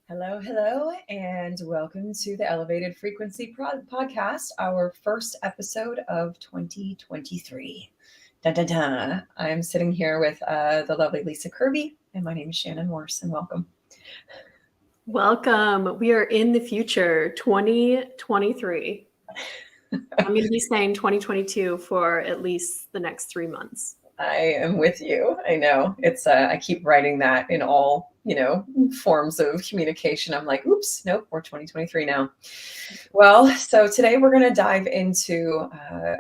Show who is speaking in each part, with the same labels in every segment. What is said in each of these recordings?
Speaker 1: Hello, hello, and welcome to the Elevated Frequency Podcast, our first episode of 2023. Dun, dun, dun. I'm sitting here with the lovely Lisa Kirby, and my name is Shannon Morse, and welcome.
Speaker 2: Welcome. We are in the future, 2023. I'm going to be saying 2022 for at least the next 3 months.
Speaker 1: I am with you. I know it's. I keep writing that in all forms of communication. I'm like, oops, nope, we're 2023 now. Well, so today we're going to dive into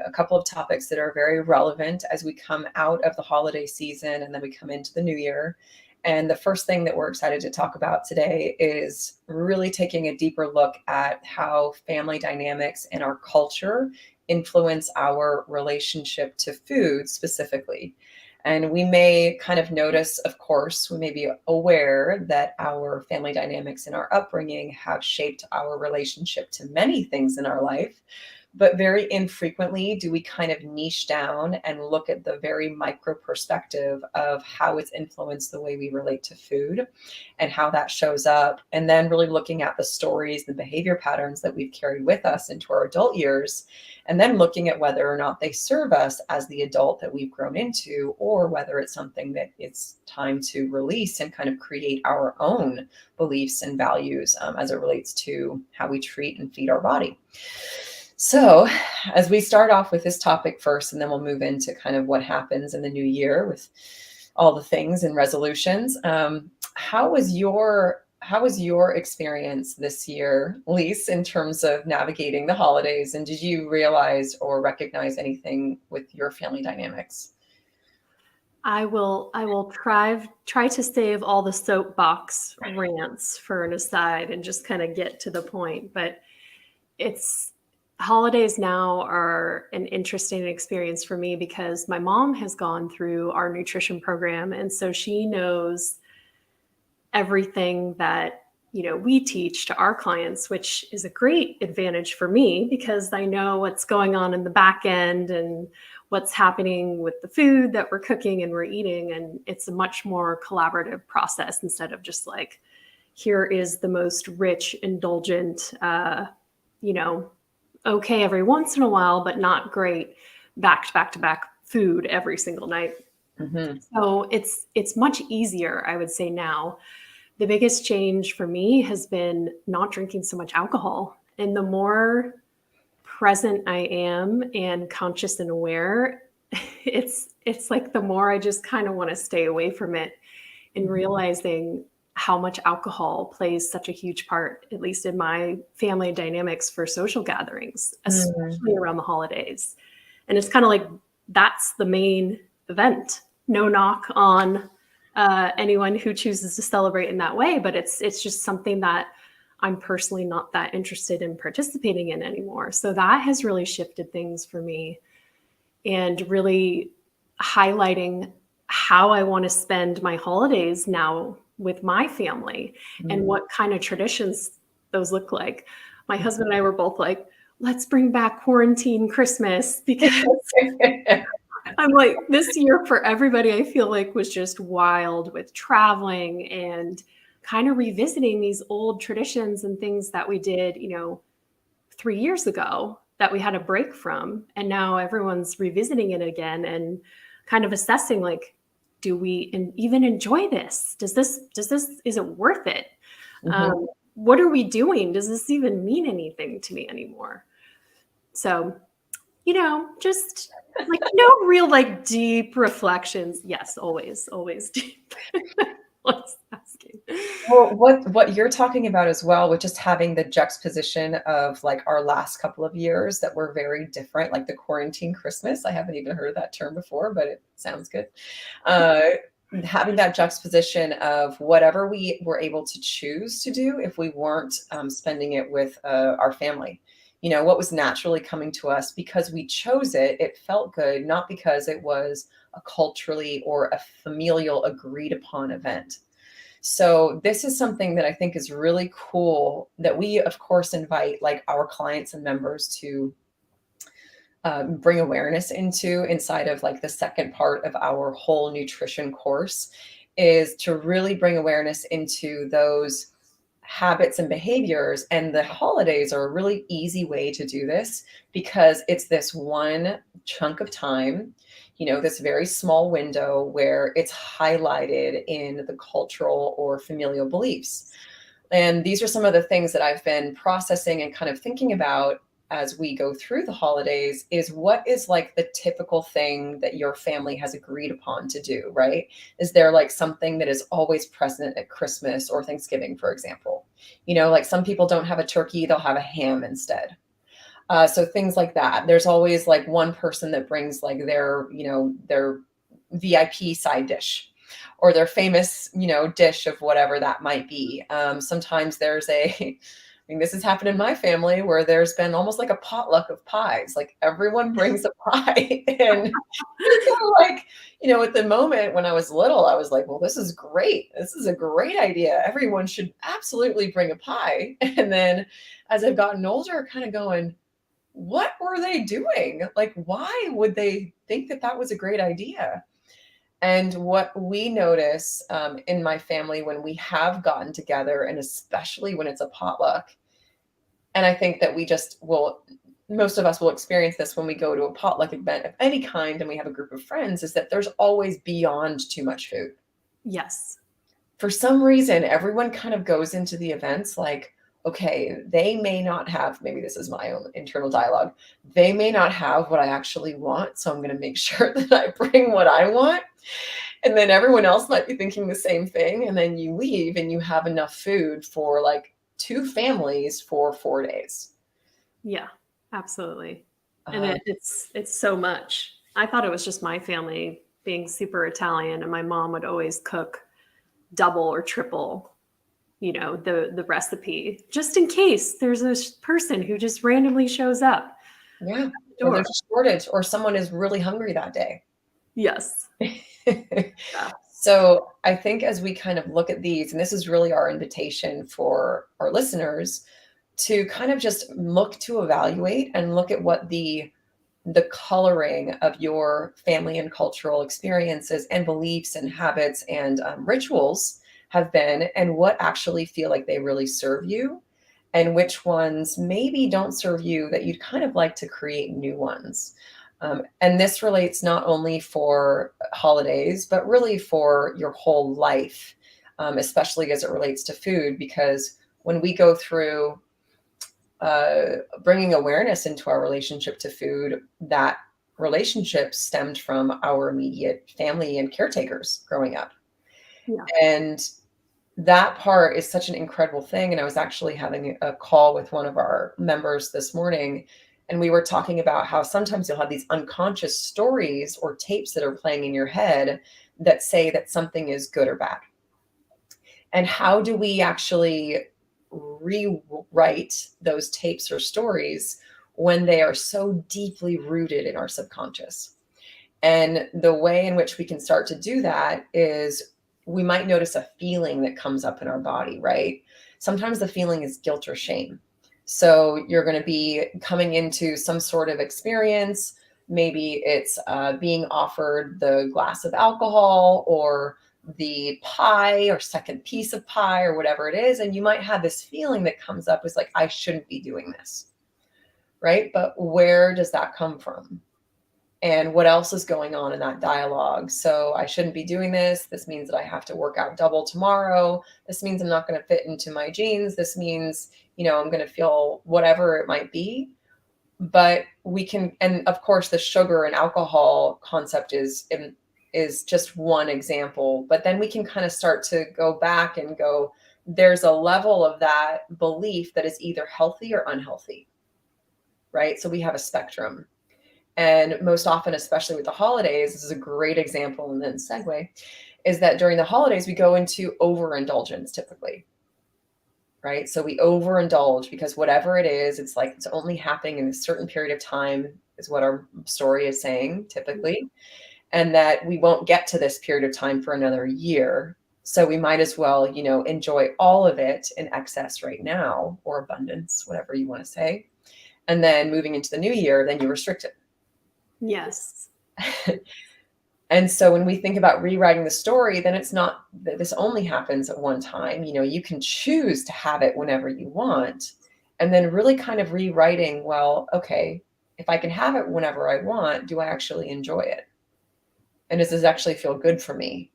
Speaker 1: a couple of topics that are very relevant as we come out of the holiday season and then we come into the new year. And the first thing that we're excited to talk about today is really taking a deeper look at how family dynamics in our culture influence our relationship to food specifically. And we may kind of notice, of course, we may be aware that our family dynamics and our upbringing have shaped our relationship to many things in our life. But very infrequently do we kind of niche down and look at the very micro perspective of how it's influenced the way we relate to food and how that shows up. And then really looking at the stories, the behavior patterns that we've carried with us into our adult years, and then looking at whether or not they serve us as the adult that we've grown into, or whether it's something that it's time to release and kind of create our own beliefs and values as it relates to how we treat and feed our body. So as we start off with this topic first, and then we'll move into kind of what happens in the new year with all the things and resolutions. How was your experience this year, Lise, in terms of navigating the holidays? And did you realize or recognize anything with your family dynamics?
Speaker 2: I will try to save all the soapbox rants for an aside and just kind of get to the point. But holidays now are an interesting experience for me because my mom has gone through our nutrition program, and so she knows everything that we teach to our clients, which is a great advantage for me because I know what's going on in the back end and what's happening with the food that we're cooking and we're eating. And it's a much more collaborative process instead of just like, here is the most rich, indulgent, okay every once in a while, but not great back to back food every single night. Mm-hmm. So it's much easier, I would say now. The biggest change for me has been not drinking so much alcohol. And the more present I am and conscious and aware, it's like the more I just kind of want to stay away from it, and realizing how much alcohol plays such a huge part, at least in my family dynamics for social gatherings, especially around the holidays. And it's kind of like, that's the main event. No knock on anyone who chooses to celebrate in that way, but it's just something that I'm personally not that interested in participating in anymore. So that has really shifted things for me and really highlighting how I want to spend my holidays now with my family and what kind of traditions those look like. My husband and I were both like, let's bring back quarantine Christmas, because I'm like, this year for everybody, I feel like was just wild with traveling and kind of revisiting these old traditions and things that we did, 3 years ago that we had a break from. And now everyone's revisiting it again and kind of assessing, like, do we even enjoy this? Is it worth it? Mm-hmm. What are we doing? Does this even mean anything to me anymore? So, just like no real like deep reflections. Yes, always deep. What's asking?
Speaker 1: Well, what you're talking about as well, with just having the juxtaposition of like our last couple of years that were very different, like the quarantine Christmas. I haven't even heard of that term before, but it sounds good. Having that juxtaposition of whatever we were able to choose to do if we weren't spending it with our family. What was naturally coming to us because we chose it. It felt good, not because it was a culturally or a familial agreed upon event. So this is something that I think is really cool that we, of course, invite like our clients and members to bring awareness into inside of like the second part of our whole nutrition course, is to really bring awareness into those habits and behaviors. And the holidays are a really easy way to do this because it's this one chunk of time, this very small window where it's highlighted in the cultural or familial beliefs. And these are some of the things that I've been processing and kind of thinking about as we go through the holidays is what is like the typical thing that your family has agreed upon to do, right? Is there like something that is always present at Christmas or Thanksgiving, for example? Like some people don't have a turkey, they'll have a ham instead. So things like that. There's always like one person that brings like their VIP side dish or their famous, dish of whatever that might be. Sometimes there's I mean, this has happened in my family where there's been almost like a potluck of pies. Like everyone brings a pie. And it's kind of like, at the moment when I was little, I was like, well, this is great. This is a great idea. Everyone should absolutely bring a pie. And then as I've gotten older, kind of going, what were they doing? Like, why would they think that that was a great idea? And what we notice in my family when we have gotten together, and especially when it's a potluck, and I think that most of us will experience this when we go to a potluck event of any kind and we have a group of friends, is that there's always beyond too much food.
Speaker 2: Yes.
Speaker 1: For some reason, everyone kind of goes into the events like, okay, they may not have, maybe this is my own internal dialogue, they may not have what I actually want. So I'm going to make sure that I bring what I want. And then everyone else might be thinking the same thing. And then you leave and you have enough food for like 2 families for 4 days.
Speaker 2: Yeah, absolutely. And it's so much. I thought it was just my family being super Italian, and my mom would always cook double or triple, the recipe, just in case there's a person who just randomly shows up.
Speaker 1: Yeah. Or there's a shortage or someone is really hungry that day.
Speaker 2: Yes. Yeah.
Speaker 1: So I think as we kind of look at these, and this is really our invitation for our listeners to kind of just look to evaluate and look at what the coloring of your family and cultural experiences and beliefs and habits and rituals have been, and what actually feel like they really serve you, and which ones maybe don't serve you that you'd kind of like to create new ones. And this relates not only for holidays, but really for your whole life, especially as it relates to food, because when we go through bringing awareness into our relationship to food, that relationship stemmed from our immediate family and caretakers growing up.
Speaker 2: Yeah.
Speaker 1: And that part is such an incredible thing. And I was actually having a call with one of our members this morning, and we were talking about how sometimes you'll have these unconscious stories or tapes that are playing in your head that say that something is good or bad. And how do we actually rewrite those tapes or stories when they are so deeply rooted in our subconscious? And the way in which we can start to do that is we might notice a feeling that comes up in our body, right? Sometimes the feeling is guilt or shame. So you're going to be coming into some sort of experience. Maybe it's being offered the glass of alcohol or the pie or second piece of pie or whatever it is. And you might have this feeling that comes up is like, I shouldn't be doing this, right? But where does that come from? And what else is going on in that dialogue? So I shouldn't be doing this. This means that I have to work out double tomorrow. This means I'm not going to fit into my jeans. This means, I'm going to feel whatever it might be. But we can, and of course, the sugar and alcohol concept is just one example. But then we can kind of start to go back and go, there's a level of that belief that is either healthy or unhealthy, right? So we have a spectrum. And most often, especially with the holidays, this is a great example and then segue, is that during the holidays, we go into overindulgence typically, right? So we overindulge because whatever it is, it's like it's only happening in a certain period of time is what our story is saying typically. And that we won't get to this period of time for another year. So we might as well, enjoy all of it in excess right now, or abundance, whatever you want to say. And then moving into the new year, then you restrict it.
Speaker 2: Yes.
Speaker 1: And so when we think about rewriting the story, then it's not that this only happens at one time. You can choose to have it whenever you want. And then really kind of rewriting, well, okay, if I can have it whenever I want, do I actually enjoy it? And does this actually feel good for me?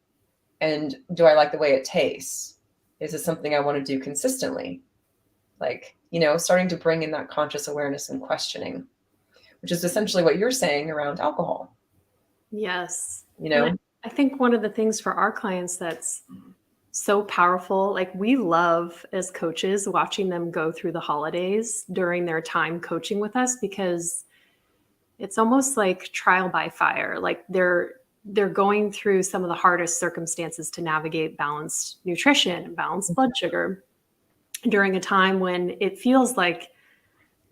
Speaker 1: And do I like the way it tastes? Is it something I want to do consistently? Like, starting to bring in that conscious awareness and questioning, which is essentially what you're saying around alcohol.
Speaker 2: Yes.
Speaker 1: And
Speaker 2: I think one of the things for our clients that's so powerful, like we love as coaches watching them go through the holidays during their time coaching with us, because it's almost like trial by fire. Like they're going through some of the hardest circumstances to navigate balanced nutrition and balanced blood sugar during a time when it feels like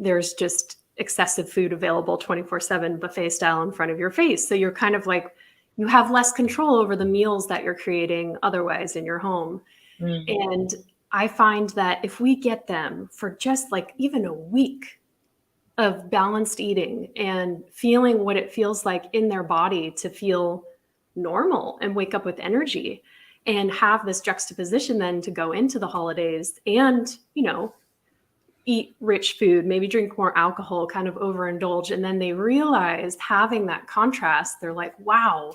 Speaker 2: there's just excessive food available 24/7 buffet style in front of your face. So you're kind of like, you have less control over the meals that you're creating otherwise in your home.
Speaker 1: Mm-hmm.
Speaker 2: And I find that if we get them for just like even a week of balanced eating and feeling what it feels like in their body to feel normal and wake up with energy, and have this juxtaposition then to go into the holidays and, eat rich food, maybe drink more alcohol, kind of overindulge. And then they realize, having that contrast, they're like, wow,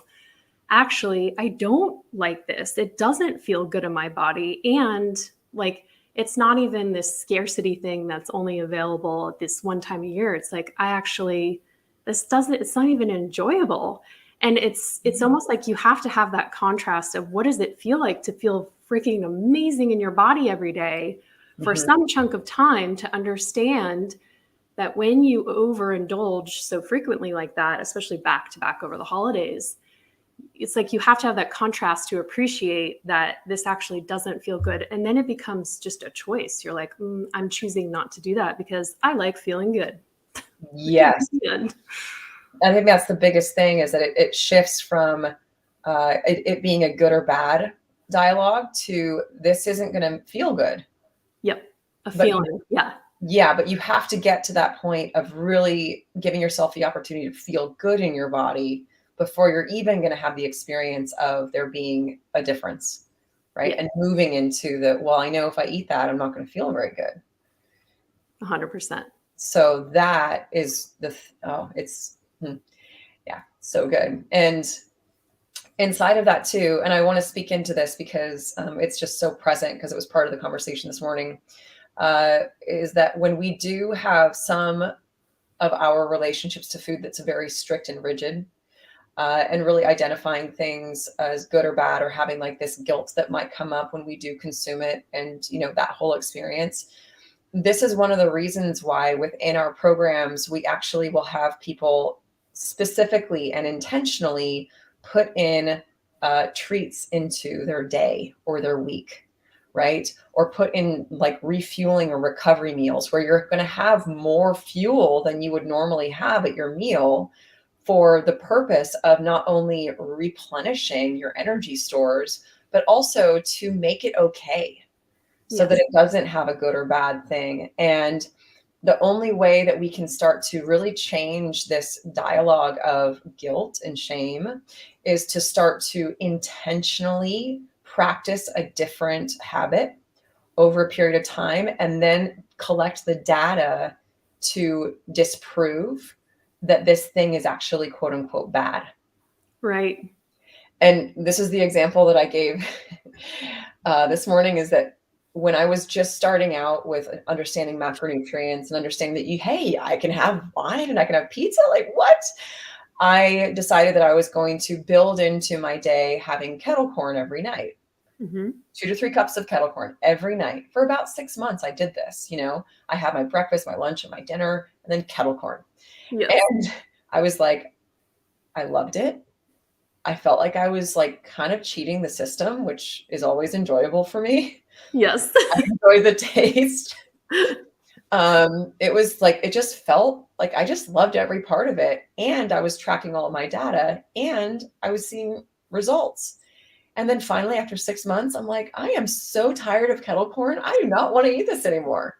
Speaker 2: actually, I don't like this. It doesn't feel good in my body. And like, it's not even this scarcity thing that's only available at this one time a year. It's like, it's not even enjoyable. And it's almost like you have to have that contrast of, what does it feel like to feel freaking amazing in your body every day for some chunk of time, to understand that when you overindulge so frequently like that, especially back to back over the holidays, it's like you have to have that contrast to appreciate that this actually doesn't feel good. And then it becomes just a choice. You're like, I'm choosing not to do that because I like feeling good.
Speaker 1: Yes. I think that's the biggest thing, is that it shifts from it being a good or bad dialogue to, this isn't going to feel good.
Speaker 2: Yep. Feeling. Yeah.
Speaker 1: Yeah. But you have to get to that point of really giving yourself the opportunity to feel good in your body before you're even going to have the experience of there being a difference. Right. Yeah. And moving into well, I know if I eat that, I'm not going to feel very good.
Speaker 2: 100%.
Speaker 1: So that is yeah, so good. And inside of that too, and I want to speak into this because it's just so present, because it was part of the conversation this morning, is that when we do have some of our relationships to food that's very strict and rigid, and really identifying things as good or bad, or having like this guilt that might come up when we do consume it, and that whole experience. This is one of the reasons why within our programs, we actually will have people specifically and intentionally put in treats into their day or their week, right? Or put in like refueling or recovery meals, where you're going to have more fuel than you would normally have at your meal, for the purpose of not only replenishing your energy stores, but also to make it okay, so that it doesn't have a good or bad thing. And the only way that we can start to really change this dialogue of guilt and shame is to start to intentionally practice a different habit over a period of time, and then collect the data to disprove that this thing is actually quote unquote bad.
Speaker 2: Right.
Speaker 1: And this is the example that I gave this morning, is that when I was just starting out with understanding macronutrients and understanding that hey, I can have wine and I can have pizza, like what? I decided that I was going to build into my day having kettle corn every night. 2 to 3 cups of kettle corn every night. For about 6 months, I did this. I had my breakfast, my lunch, and my dinner, and then kettle corn. Yes. And I was like, I loved it. I felt like I was like kind of cheating the system, which is always enjoyable for me.
Speaker 2: Yes.
Speaker 1: I enjoy the taste. It was like, it just felt like I just loved every part of it. And I was tracking all of my data, and I was seeing results. And then finally, after 6 months, I'm like, I am so tired of kettle corn. I do not want to eat this anymore.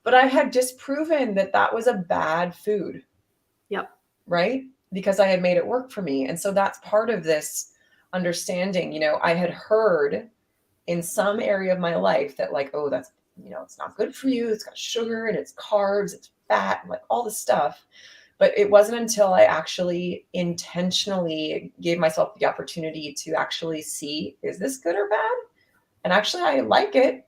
Speaker 1: But I had disproven that that was a bad food.
Speaker 2: Yep.
Speaker 1: Right. because I had made it work for me. And so that's part of this understanding. I had heard in some area of my life that like, oh, that's, it's not good for you. It's got sugar and it's carbs, it's fat, and like all this stuff. But it wasn't until I actually intentionally gave myself the opportunity to actually see, is this good or bad? And actually, I like it,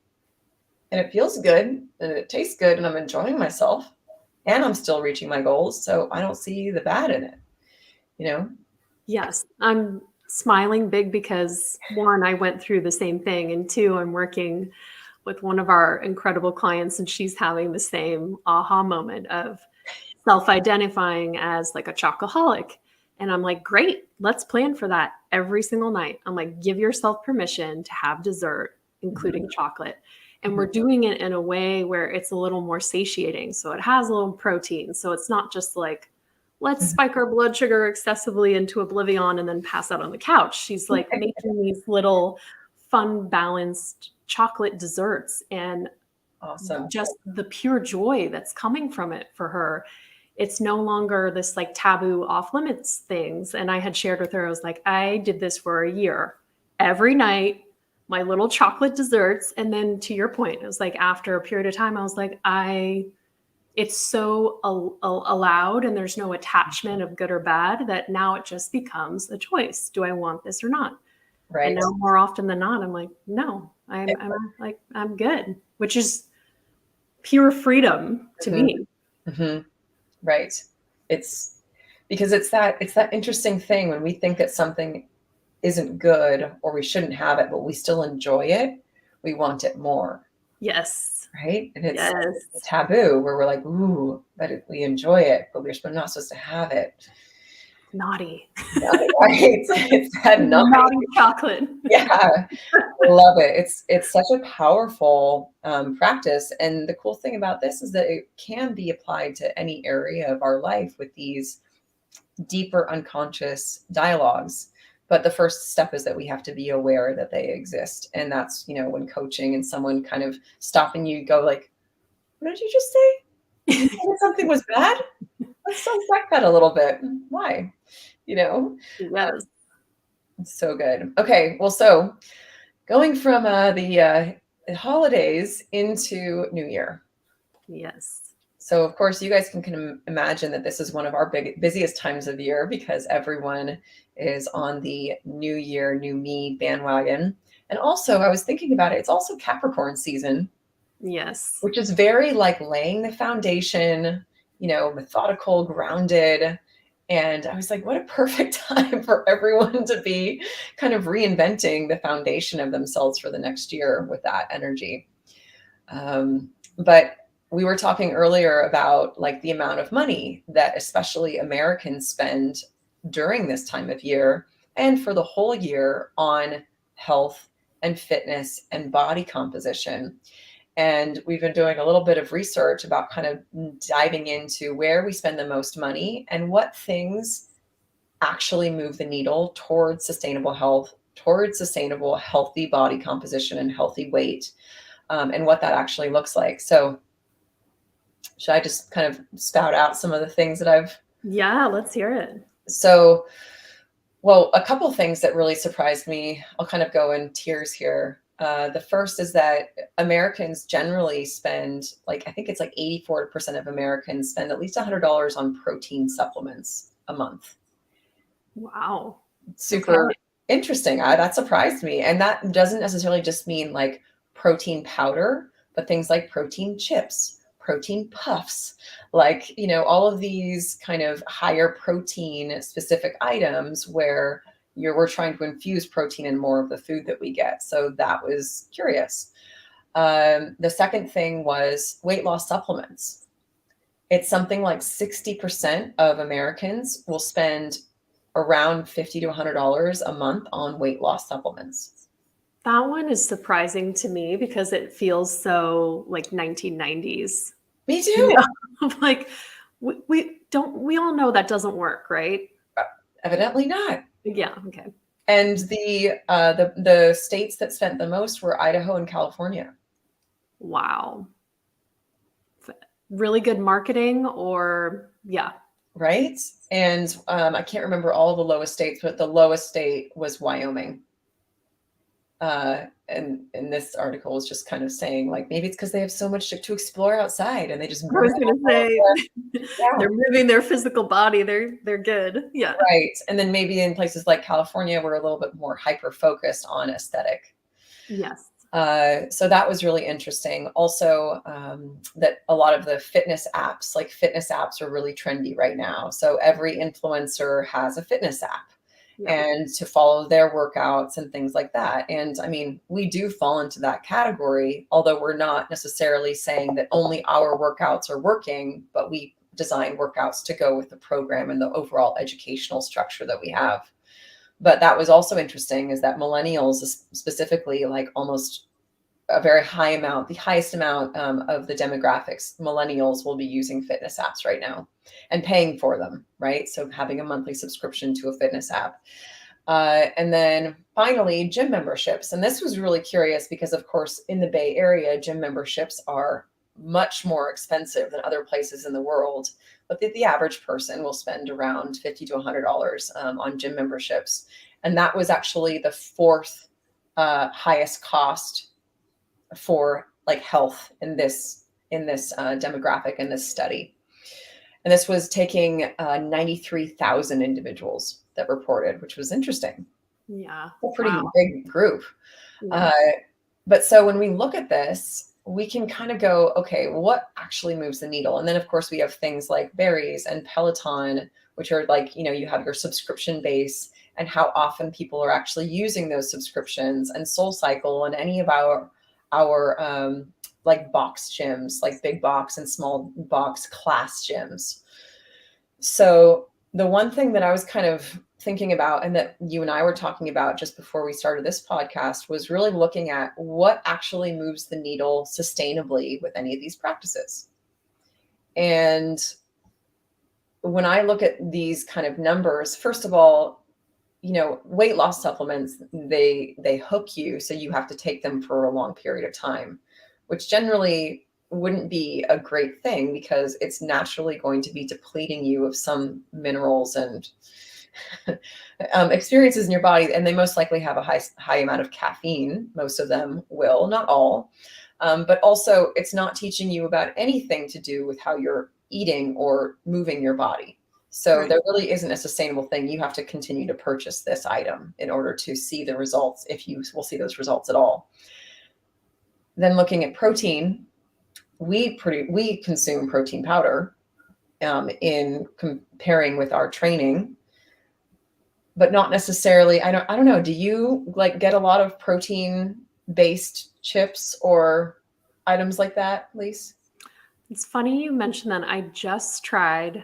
Speaker 1: and it feels good, and it tastes good, and I'm enjoying myself, and I'm still reaching my goals. So I don't see the bad in it.
Speaker 2: Yes, I'm smiling big because one, I went through the same thing, and two, I'm working with one of our incredible clients, and she's having the same aha moment of self-identifying as like a chocoholic. And I'm like, great, let's plan for that every single night. I'm like, give yourself permission to have dessert, including chocolate. And we're doing it in a way where it's a little more satiating. So it has a little protein. So it's not just like, let's spike our blood sugar excessively into oblivion and then pass out on the couch. She's like making these little fun, balanced chocolate desserts. And
Speaker 1: Awesome.
Speaker 2: just the pure joy that's coming from it for her. It's no longer this like taboo off limits things. And I had shared with her, I was like, I did this for a year, every night, my little chocolate desserts. And then to your point, it was like after a period of time, I was like, it's so allowed and there's no attachment of good or bad that now it just becomes a choice. Do I want this or not?
Speaker 1: Right.
Speaker 2: And now more often than not, I'm like, no, I'm good, which is pure freedom to me.
Speaker 1: Mm-hmm. Right. It's because it's that interesting thing when we think that something isn't good or we shouldn't have it, but we still enjoy it. We want it more.
Speaker 2: Yes.
Speaker 1: Right. And it's a taboo where we're like, ooh, but we enjoy it, but we're not supposed to have it.
Speaker 2: Naughty.
Speaker 1: Right. It's that
Speaker 2: naughty chocolate.
Speaker 1: Yeah. I love it. It's such a powerful practice. And the cool thing about this is that it can be applied to any area of our life with these deeper unconscious dialogues. But the first step is that we have to be aware that they exist. And that's, when coaching and someone kind of stopping you, go like, what did you just say? You said something was bad? Let's unpack that a little bit. Why?
Speaker 2: Yes.
Speaker 1: It's so good. Okay. Well, so going from the holidays into New Year.
Speaker 2: Yes.
Speaker 1: So, of course, you guys can imagine that this is one of our busiest times of year because everyone is on the New Year, New Me bandwagon. And also, I was thinking about it, it's also Capricorn season.
Speaker 2: Yes.
Speaker 1: Which is very like laying the foundation, methodical, grounded. And I was like, what a perfect time for everyone to be kind of reinventing the foundation of themselves for the next year with that energy. But we were talking earlier about like the amount of money that especially Americans spend during this time of year and for the whole year on health and fitness and body composition. And we've been doing a little bit of research about kind of diving into where we spend the most money and what things actually move the needle towards sustainable health, towards sustainable, healthy body composition and healthy weight, and what that actually looks like. So should I just kind of spout out some of the things that I've...
Speaker 2: Yeah, let's hear it.
Speaker 1: So, well, a couple of things that really surprised me. I'll kind of go in tiers here. The first is that Americans generally spend, like, I think it's like 84% of Americans spend at least $100 on protein supplements a month.
Speaker 2: Wow.
Speaker 1: Super interesting. That surprised me. And that doesn't necessarily just mean like protein powder, but things like protein chips, protein puffs, like, all of these kind of higher protein specific items where we're trying to infuse protein in more of the food that we get. So that was curious. The second thing was weight loss supplements. It's something like 60% of Americans will spend around $50 to $100 a month on weight loss supplements.
Speaker 2: That one is surprising to me because it feels so like 1990s.
Speaker 1: Me too.
Speaker 2: Like we all know that doesn't work, right?
Speaker 1: Evidently not.
Speaker 2: Yeah. Okay.
Speaker 1: And the states that spent the most were Idaho and California.
Speaker 2: Wow. Really good marketing, or yeah.
Speaker 1: right? And I can't remember all the lowest states, but the lowest state was Wyoming. And this article was just kind of saying, like, maybe it's because they have so much to explore outside and they just
Speaker 2: I
Speaker 1: burn
Speaker 2: was gonna
Speaker 1: out.
Speaker 2: say
Speaker 1: Yeah.
Speaker 2: they're moving their physical body. They're good. Yeah.
Speaker 1: Right. And then maybe in places like California, we're a little bit more hyper focused on aesthetic.
Speaker 2: Yes.
Speaker 1: So that was really interesting. Also, that a lot of the fitness apps are really trendy right now. So every influencer has a fitness app
Speaker 2: Yeah.
Speaker 1: and to follow their workouts and things like that. And I mean, we do fall into that category, although we're not necessarily saying that only our workouts are working, but we design workouts to go with the program and the overall educational structure that we have. But that was also interesting is that millennials specifically, like almost a very high amount, the highest amount of the demographics, millennials will be using fitness apps right now and paying for them, right? So having a monthly subscription to a fitness app. And then finally, gym memberships. And this was really curious because, of course, in the Bay Area, gym memberships are much more expensive than other places in the world. But the average person will spend around $50 to $100 on gym memberships. And that was actually the fourth highest cost for like health in this demographic in this study. And this was taking 93,000 individuals that reported, which was interesting.
Speaker 2: Yeah.
Speaker 1: A pretty
Speaker 2: Wow.
Speaker 1: big group.
Speaker 2: Yeah.
Speaker 1: But so when we look at this, we can kind of go, okay, what actually moves the needle? And then, of course, we have things like Berries and Peloton, which are like, you have your subscription base and how often people are actually using those subscriptions, and SoulCycle and any of our like box gyms, like big box and small box class gyms. So the one thing that I was kind of thinking about and that you and I were talking about just before we started this podcast was really looking at what actually moves the needle sustainably with any of these practices. And when I look at these kind of numbers, first of all, weight loss supplements, they hook you, so you have to take them for a long period of time, which generally wouldn't be a great thing because it's naturally going to be depleting you of some minerals and experiences in your body, and they most likely have a high amount of caffeine. Most of them will, not all. But also, it's not teaching you about anything to do with how you're eating or moving your body. So
Speaker 2: Right.
Speaker 1: there really isn't a sustainable thing. You have to continue to purchase this item in order to see the results, if you will see those results at all. Then looking at protein, we consume protein powder in comparing with our training, but not necessarily. I don't know. Do you like get a lot of protein based chips or items like that, Lise?
Speaker 2: It's funny you mentioned that. I just tried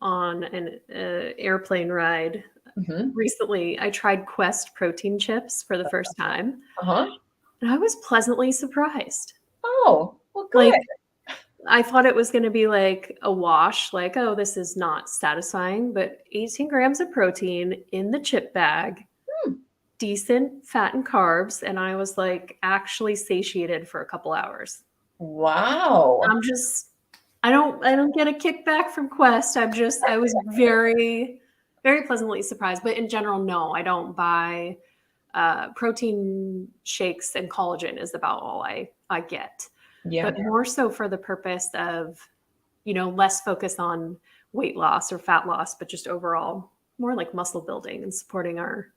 Speaker 2: on an airplane ride
Speaker 1: Mm-hmm.
Speaker 2: recently. I tried Quest protein chips for the first time,
Speaker 1: Uh-huh.
Speaker 2: and I was pleasantly surprised.
Speaker 1: Oh, well, good.
Speaker 2: Like, I thought it was going to be like a wash, like, oh, this is not satisfying, but 18 grams of protein in the chip bag,
Speaker 1: Hmm.
Speaker 2: decent fat and carbs, and I was like actually satiated for a couple hours.
Speaker 1: Wow.
Speaker 2: I'm just I don't get a kickback from Quest. I was very, very pleasantly surprised. But in general, no, I don't buy protein shakes, and collagen is about all I get.
Speaker 1: Yeah.
Speaker 2: But more so for the purpose of, less focus on weight loss or fat loss, but just overall more like muscle building and supporting our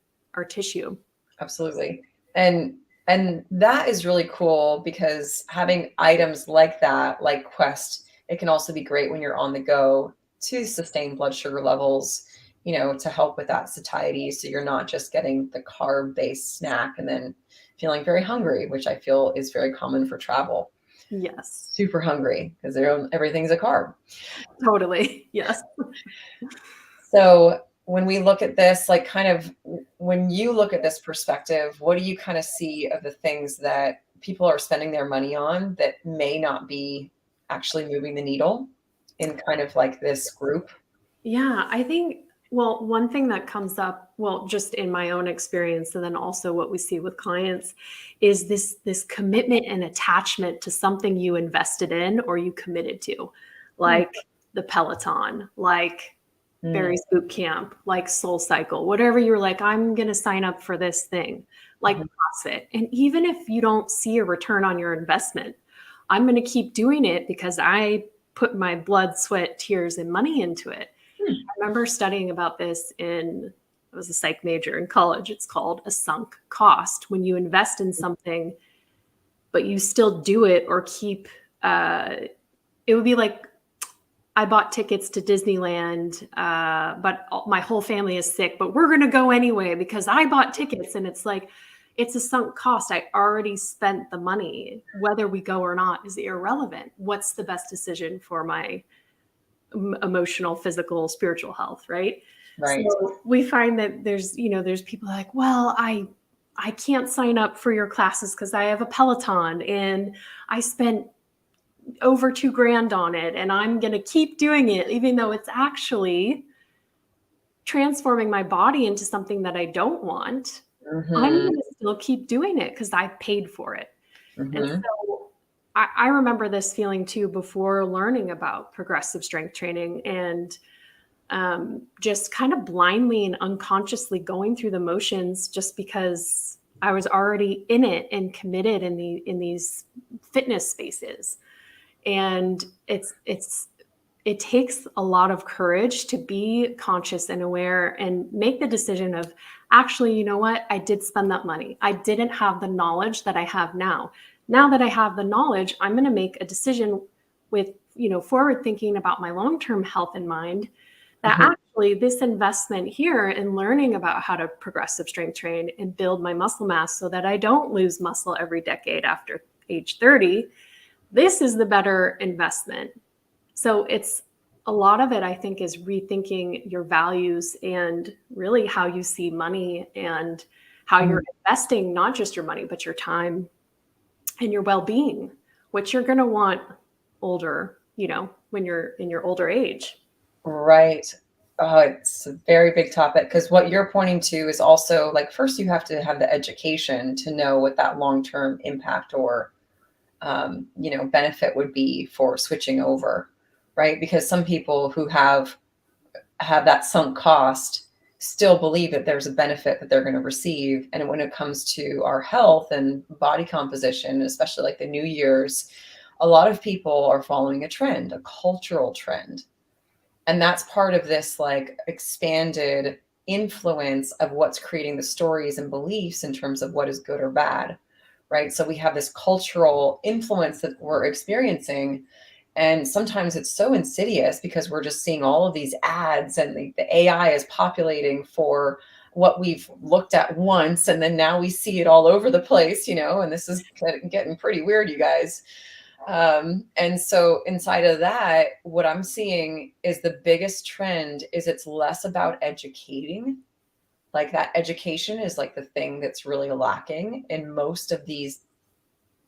Speaker 2: tissue.
Speaker 1: Absolutely. And that is really cool because having items like that, like Quest, it can also be great when you're on the go to sustain blood sugar levels, to help with that satiety. So you're not just getting the carb-based snack and then feeling very hungry, which I feel is very common for travel.
Speaker 2: Yes,
Speaker 1: Super hungry because everything's a carb.
Speaker 2: totally. Yes.
Speaker 1: So when we look at this, like kind of when you look at this perspective, what do you kind of see of the things that people are spending their money on that may not be actually moving the needle in kind of like this group?
Speaker 2: Yeah, I think, well, one thing that comes up, well, just in my own experience, and then also what we see with clients, is this commitment and attachment to something you invested in or you committed to.
Speaker 1: Hmm.
Speaker 2: Like the Peloton, like
Speaker 1: Mm,
Speaker 2: Barry's Boot Camp, like Soul Cycle, whatever you're like, I'm going to sign up for this thing, like
Speaker 1: mhm.
Speaker 2: CrossFit. And even if you don't see a return on your investment, I'm going to keep doing it because I put my blood, sweat, tears, and money into it.
Speaker 1: Hmm.
Speaker 2: I remember studying about this I was a psych major in college. It's called a sunk cost. When you invest in something, but you still do it or keep, it would be like, I bought tickets to Disneyland, but my whole family is sick, but we're going to go anyway because I bought tickets. And it's like, it's a sunk cost. I already spent the money. Whether we go or not is irrelevant. What's the best decision for my emotional, physical, spiritual health, right?
Speaker 1: Right.
Speaker 2: So we find that there's people like, well, I can't sign up for your classes because I have a Peloton and I spent over $2,000 on it and I'm going to keep doing it, even though it's actually transforming my body into something that I don't want. I'm
Speaker 1: Hmm.
Speaker 2: going to still keep doing it because I paid for it. And
Speaker 1: Hmm.
Speaker 2: so I remember this feeling too before learning about progressive strength training and just kind of blindly and unconsciously going through the motions just because I was already in it and committed in these fitness spaces. And it takes a lot of courage to be conscious and aware and make the decision of, actually, you know what, I did spend that money. I didn't have the knowledge that I have now. Now that I have the knowledge, I'm going to make a decision with, forward thinking about my long-term health in mind, that
Speaker 1: Hmm.
Speaker 2: actually this investment here in learning about how to progressive strength train and build my muscle mass so that I don't lose muscle every decade after age 30, this is the better investment. So it's a lot of it, I think, is rethinking your values and really how you see money and how you're investing not just your money, but your time and your well-being, which you're going to want older, when you're in your older age.
Speaker 1: Right. Oh, it's a very big topic because what you're pointing to is also like first you have to have the education to know what that long-term impact or benefit would be for switching over, right? Because some people who have that sunk cost still believe that there's a benefit that they're going to receive. And when it comes to our health and body composition, especially like the New Year's, a lot of people are following a trend, a cultural trend. And that's part of this like expanded influence of what's creating the stories and beliefs in terms of what is good or bad, right? So we have this cultural influence that we're experiencing. And sometimes it's so insidious because we're just seeing all of these ads and the AI is populating for what we've looked at once. And then now we see it all over the place, and this is getting pretty weird, you guys. And so inside of that, what I'm seeing is the biggest trend is it's less about educating. Like that education is like the thing that's really lacking in most of these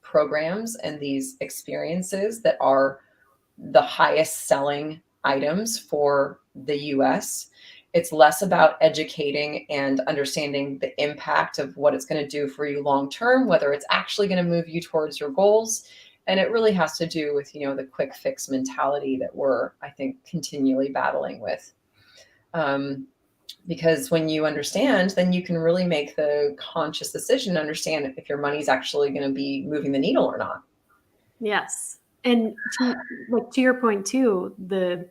Speaker 1: programs and these experiences that are the highest selling items for the US. It's less about educating and understanding the impact of what it's going to do for you long term, whether it's actually going to move you towards your goals. And it really has to do with, the quick fix mentality that we're, I think, continually battling with. Um, because when you understand, then you can really make the conscious decision to understand if your money's actually going to be moving the needle or not.
Speaker 2: Yes. And to your point too, the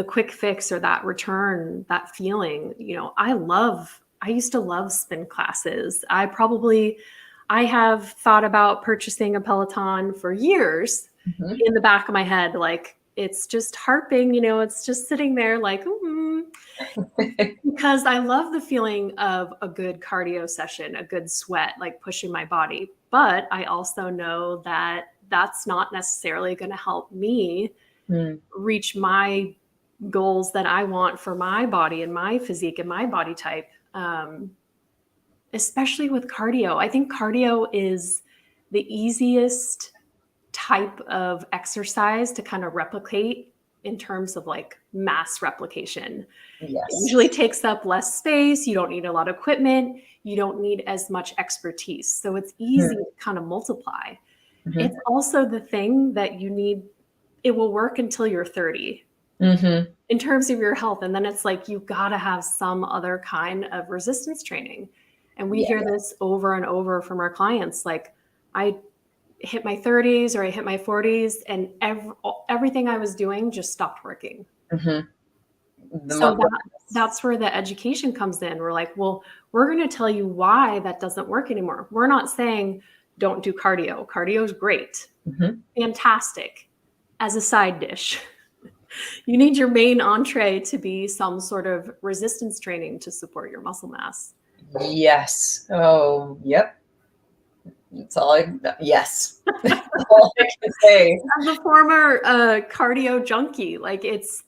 Speaker 2: quick fix or that return, that feeling, I used to love spin classes. I have thought about purchasing a Peloton for years
Speaker 1: Mhm.
Speaker 2: in the back of my head. Like it's just harping, it's just sitting there like, because I love the feeling of a good cardio session, a good sweat, like pushing my body. But I also know that that's not necessarily going to help me
Speaker 1: Mm.
Speaker 2: reach my goals that I want for my body and my physique and my body type, especially with cardio. I think cardio is the easiest type of exercise to kind of replicate in terms of like mass replication. It
Speaker 1: Yes.
Speaker 2: usually takes up less space. You don't need a lot of equipment. You don't need as much expertise. So it's easy to kind of multiply.
Speaker 1: Mhm.
Speaker 2: It's also the thing that you need. It will work until you're 30.
Speaker 1: Mm-hmm.
Speaker 2: in terms of your health. And then it's like, you got to have some other kind of resistance training. And we hear this over and over from our clients. Like, I hit my 30s or I hit my 40s and everything I was doing just stopped working.
Speaker 1: Mm-hmm.
Speaker 2: So that's where the education comes in. We're like, well, we're going to tell you why that doesn't work anymore. We're not saying don't do cardio. Cardio is great,
Speaker 1: Mm-hmm.
Speaker 2: fantastic as a side dish. You need your main entree to be some sort of resistance training to support your muscle mass.
Speaker 1: Yes. Oh, yep. That's all yes. That's all I can say.
Speaker 2: As a former cardio junkie, like it's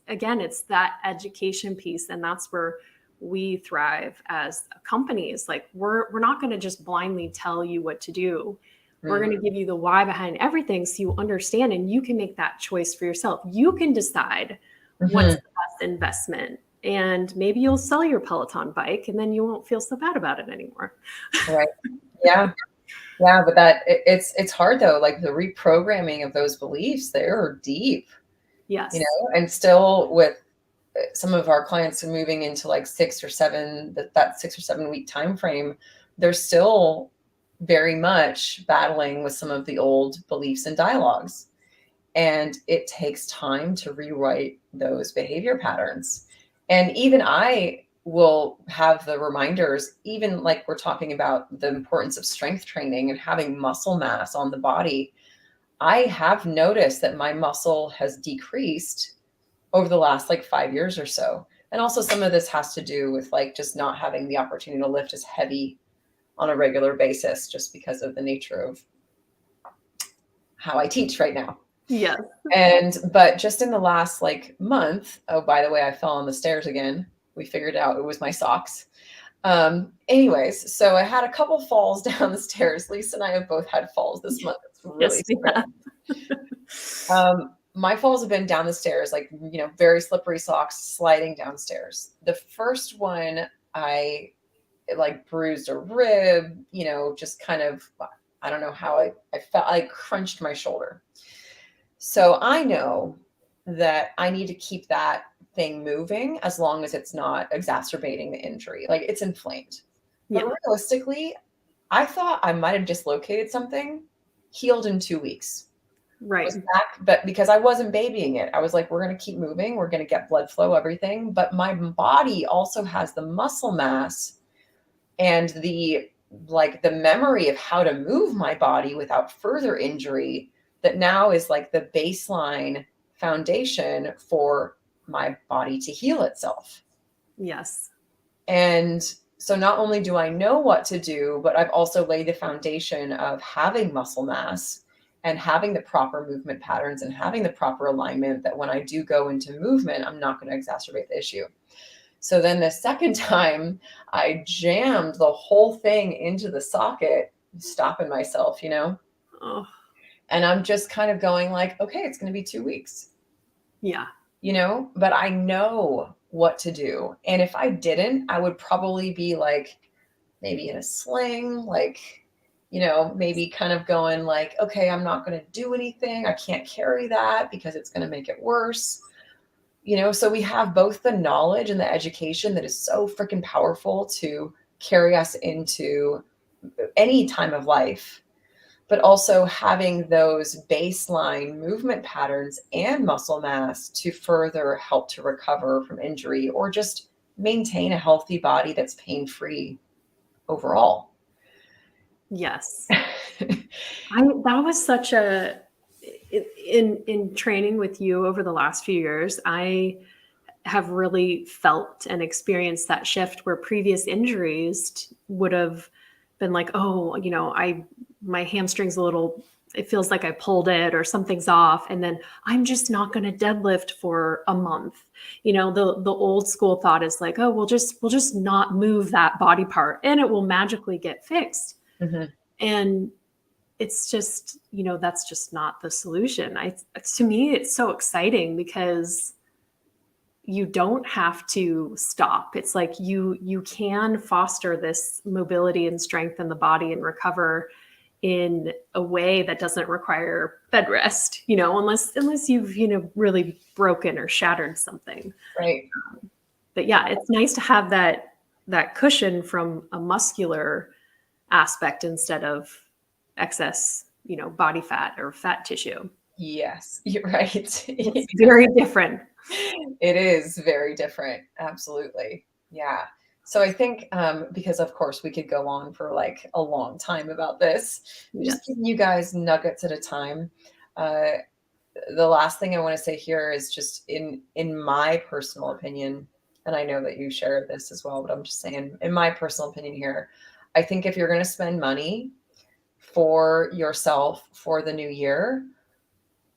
Speaker 2: that education piece, and that's where we thrive as companies. Like we're not going to just blindly tell you what to do. We're going to give you the why behind everything so you understand and you can make that choice for yourself. You can decide what's the best investment, and maybe you'll sell your Peloton bike and then you won't feel so bad about it anymore.
Speaker 1: Right. Yeah. Yeah, but it's hard though. Like the reprogramming of those beliefs, they're deep,
Speaker 2: Yes.
Speaker 1: and still with some of our clients moving into like 6 or 7 week time frame, they're still very much battling with some of the old beliefs and dialogues. And it takes time to rewrite those behavior patterns. And even I will have the reminders, even like we're talking about the importance of strength training and having muscle mass on the body. I have noticed that my muscle has decreased over the last like 5 years or so. And also some of this has to do with like just not having the opportunity to lift as heavy on a regular basis, just because of the nature of how I teach right now.
Speaker 2: Yeah.
Speaker 1: But just in the last like month, oh, by the way, I fell on the stairs again. We figured out it was my socks. Anyways, so I had a couple falls down the stairs. Lisa and I have both had falls this month. It's really my falls have been down the stairs, like, very slippery socks sliding downstairs. The first one, I like bruised a rib, just kind of, I don't know how I felt, I crunched my shoulder. So I know that I need to keep that thing moving as long as it's not exacerbating the injury. Like it's inflamed. But realistically, I thought I might have dislocated something, healed in 2 weeks.
Speaker 2: Right.
Speaker 1: Was back, but because I wasn't babying it, I was like, we're going to keep moving. We're going to get blood flow, everything. But my body also has the muscle mass and the memory of how to move my body without further injury, that now is like the baseline foundation for my body to heal itself.
Speaker 2: Yes.
Speaker 1: And so not only do I know what to do, but I've also laid the foundation of having muscle mass and having the proper movement patterns and having the proper alignment, that when I do go into movement, I'm not going to exacerbate the issue. So then the second time I jammed the whole thing into the socket, stopping myself,
Speaker 2: Oh.
Speaker 1: And I'm just kind of going like, okay, it's going to be 2 weeks.
Speaker 2: Yeah.
Speaker 1: But I know what to do. And if I didn't, I would probably be like maybe in a sling, like, maybe kind of going like, okay, I'm not going to do anything. I can't carry that because it's going to make it worse. So we have both the knowledge and the education that is so freaking powerful to carry us into any time of life, but also having those baseline movement patterns and muscle mass to further help to recover from injury or just maintain a healthy body that's pain-free overall.
Speaker 2: Yes. That was such in training with you over the last few years, I have really felt and experienced that shift where previous injuries would have been like, oh, my hamstring's it feels like I pulled it or something's off. And then I'm just not going to deadlift for a month. The old school thought is like, oh, we'll just not move that body part and it will magically get fixed.
Speaker 1: Mm-hmm.
Speaker 2: And it's just, that's just not the solution. To me, it's so exciting because you don't have to stop. It's like you can foster this mobility and strength in the body and recover in a way that doesn't require bed rest, unless you've, really broken or shattered something.
Speaker 1: Right.
Speaker 2: But yeah, it's nice to have that cushion from a muscular aspect instead of excess, body fat or fat tissue.
Speaker 1: Yes, you're right.
Speaker 2: It's very different.
Speaker 1: It is very different. Absolutely. Yeah. So I think because of course we could go on for like a long time about this, just
Speaker 2: Yes.
Speaker 1: giving you guys nuggets at a time. Uh, the last thing I want to say here is just in my personal opinion, and I know that you share this as well, but I'm just saying in my personal opinion here, I think if you're going to spend money for yourself for the new year,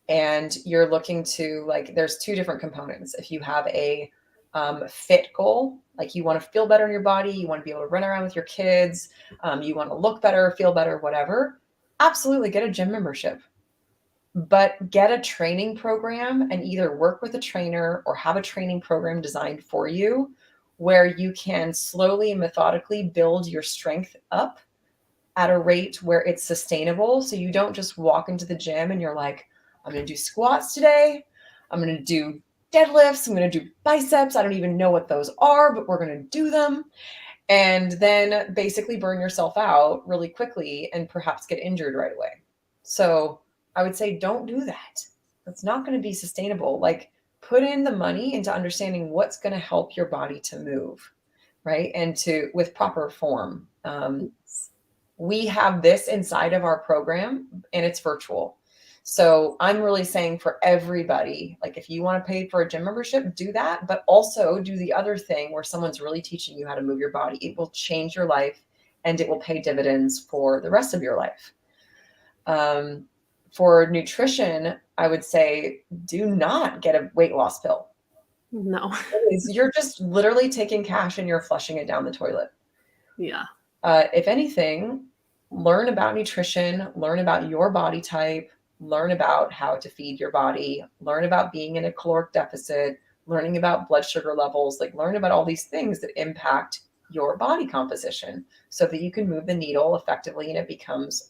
Speaker 1: and you're looking to like, there's two different components. If you have a fit goal, like you want to feel better in your body, you want to be able to run around with your kids, you want to look better, feel better, whatever, absolutely get a gym membership. But get a training program and either work with a trainer or have a training program designed for you where you can slowly and methodically build your strength up at a rate where it's sustainable. So you don't just walk into the gym and you're like, I'm going to do squats today. I'm going to do deadlifts. I'm going to do biceps. I don't even know what those are, but we're going to do them. And then basically burn yourself out really quickly and perhaps get injured right away. So I would say don't do that. That's not going to be sustainable. Like put in the money into understanding what's going to help your body to move, right? And to with proper form. We have this inside of our program and it's virtual. So I'm really saying for everybody, like if you want to pay for a gym membership, do that, but also do the other thing where someone's really teaching you how to move your body. It will change your life and it will pay dividends for the rest of your life. For nutrition, I would say do not get a weight loss pill.
Speaker 2: No.
Speaker 1: You're just literally taking cash and you're flushing it down the toilet.
Speaker 2: Yeah.
Speaker 1: If anything, learn about nutrition, learn about your body type, learn about how to feed your body, learn about being in a caloric deficit, learning about blood sugar levels, like learn about all these things that impact your body composition so that you can move the needle effectively and it becomes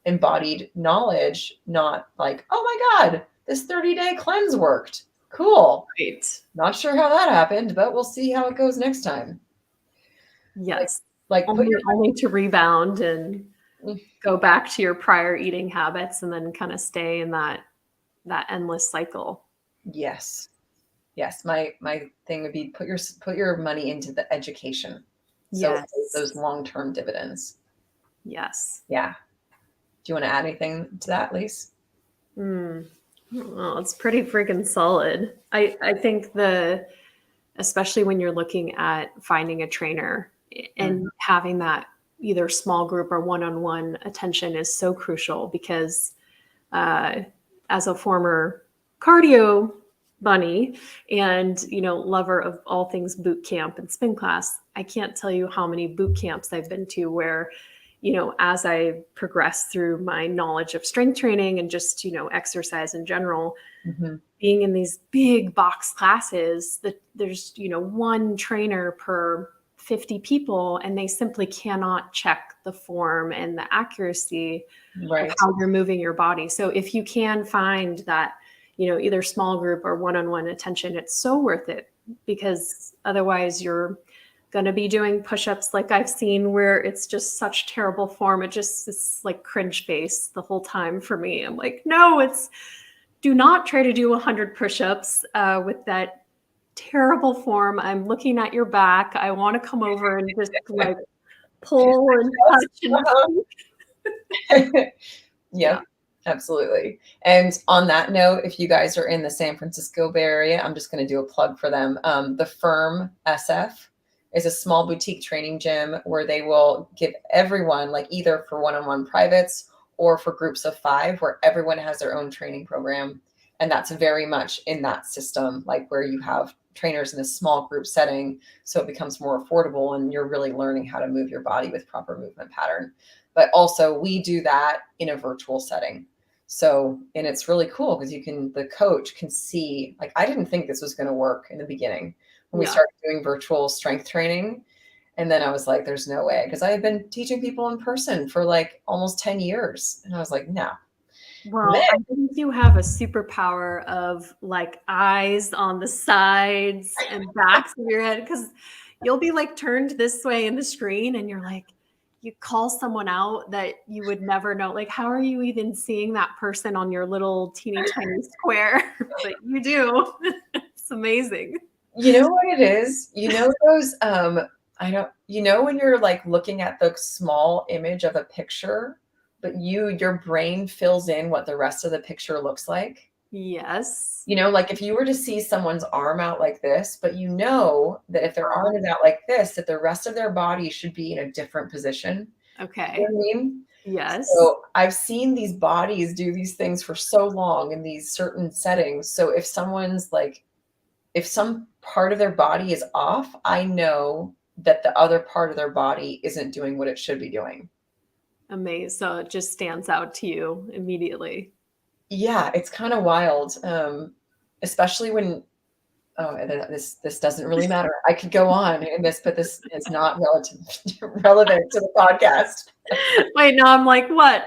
Speaker 1: embodied knowledge, not like, oh my God, this 30-day cleanse worked. Cool.
Speaker 2: Right.
Speaker 1: Not sure how that happened, but we'll see how it goes next time.
Speaker 2: Yes.
Speaker 1: Like
Speaker 2: only to rebound and go back to your prior eating habits and then kind of stay in that endless cycle.
Speaker 1: Yes. Yes. My thing would be put your money into the education. So
Speaker 2: yes.
Speaker 1: those long-term dividends.
Speaker 2: Yes.
Speaker 1: Yeah. Do you want to add anything to that, Lise?
Speaker 2: Well, it's pretty freaking solid. I think especially when you're looking at finding a trainer and having that either small group or one-on-one attention is so crucial because as a former cardio bunny and lover of all things boot camp and spin class, I can't tell you how many boot camps I've been to where as I progress through my knowledge of strength training and just exercise in general, being in these big box classes that there's one trainer per 50 people and they simply cannot check the form and the accuracy of how you're moving your body. So if you can find that either small group or one-on-one attention, it's so worth it because otherwise you're going to be doing push-ups like I've seen where it's just such terrible form. It's like cringe face the whole time for me. I'm like, no, do not try to do 100 push-ups with that terrible form. I'm looking at your back. I want to come over and just like pull and touch.
Speaker 1: Yeah, absolutely. And on that note, if you guys are in the San Francisco Bay Area, I'm just going to do a plug for them. The Firm SF is a small boutique training gym where they will give everyone, like either for one-on-one privates or for groups of 5, where everyone has their own training program. And that's very much in that system, like where you have trainers in a small group setting. So it becomes more affordable and you're really learning how to move your body with proper movement pattern. But also we do that in a virtual setting. So, and it's really cool because the coach can see, like, I didn't think this was going to work in the beginning when we started doing virtual strength training. And then I was like, there's no way. Because I had been teaching people in person for like almost 10 years. And I was like, no. And then,
Speaker 2: Well, I think you have a superpower of like eyes on the sides and backs of your head because you'll be like turned this way in the screen and you're like, you call someone out that you would never know. Like, how are you even seeing that person on your little teeny tiny square? But you do. It's amazing.
Speaker 1: you know what it is? You know those I don't you know when you're like looking at the small image of a picture, but your brain fills in what the rest of the picture looks like?
Speaker 2: Yes.
Speaker 1: You know, like if you were to see someone's arm out like this, but you know that if their arm is out like this, that the rest of their body should be in a different position. You know
Speaker 2: Okay.
Speaker 1: what I mean?
Speaker 2: Yes.
Speaker 1: So I've seen these bodies do these things for so long in these certain settings. So if someone's like, if some part of their body is off, I know that the other part of their body isn't doing what it should be doing.
Speaker 2: Amazing. So it just stands out to you immediately.
Speaker 1: Yeah, it's kind of wild. Especially when, oh, and then this doesn't really matter. I could go on in this, but this is not relevant to the podcast.
Speaker 2: Wait, no, I'm like, what?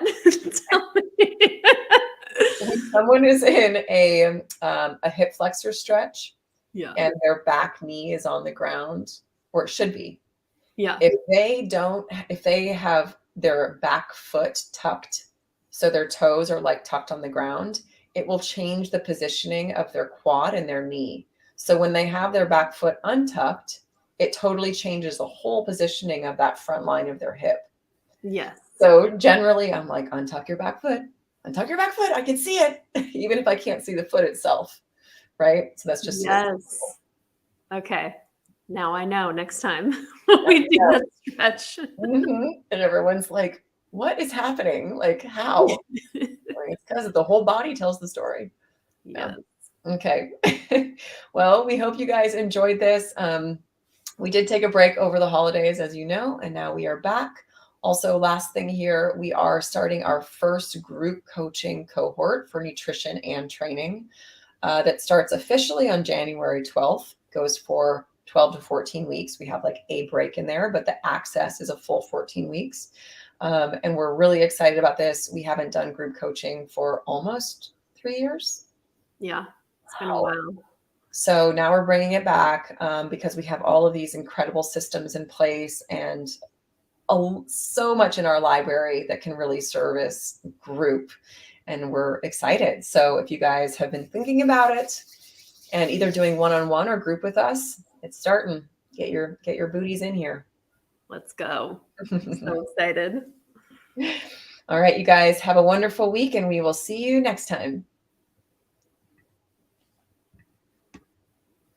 Speaker 2: Tell me.
Speaker 1: When someone is in a hip flexor stretch
Speaker 2: Yeah.
Speaker 1: and their back knee is on the ground, or it should be,
Speaker 2: Yeah.
Speaker 1: if they have their back foot tucked, so their toes are like tucked on the ground, it will change the positioning of their quad and their knee. So when they have their back foot untucked, it totally changes the whole positioning of that front line of their hip.
Speaker 2: Yes.
Speaker 1: So generally, I'm like, untuck your back foot, untuck your back foot. I can see it, even if I can't see the foot itself. Right. So that's just
Speaker 2: Yes. Okay. Now I know next time we do that stretch.
Speaker 1: And everyone's like, what is happening? Like, how? Like, it's because the whole body tells the story. Yeah.
Speaker 2: Yes.
Speaker 1: Okay. Well, we hope you guys enjoyed this. We did take a break over the holidays, as you know, and now we are back. Also, last thing here, we are starting our first group coaching cohort for nutrition and training that starts officially on January 12th, goes for 12 to 14 weeks. We have like a break in there, but the access is a full 14 weeks. And we're really excited about this. We haven't done group coaching for almost 3 years.
Speaker 2: Yeah. It's been a while.
Speaker 1: So now we're bringing it back because we have all of these incredible systems in place and so much in our library that can really service group. And we're excited. So if you guys have been thinking about it and either doing one-on-one or group with us, it's starting. Get your booties in here.
Speaker 2: Let's go. I'm so excited.
Speaker 1: All right, you guys have a wonderful week and we will see you next time.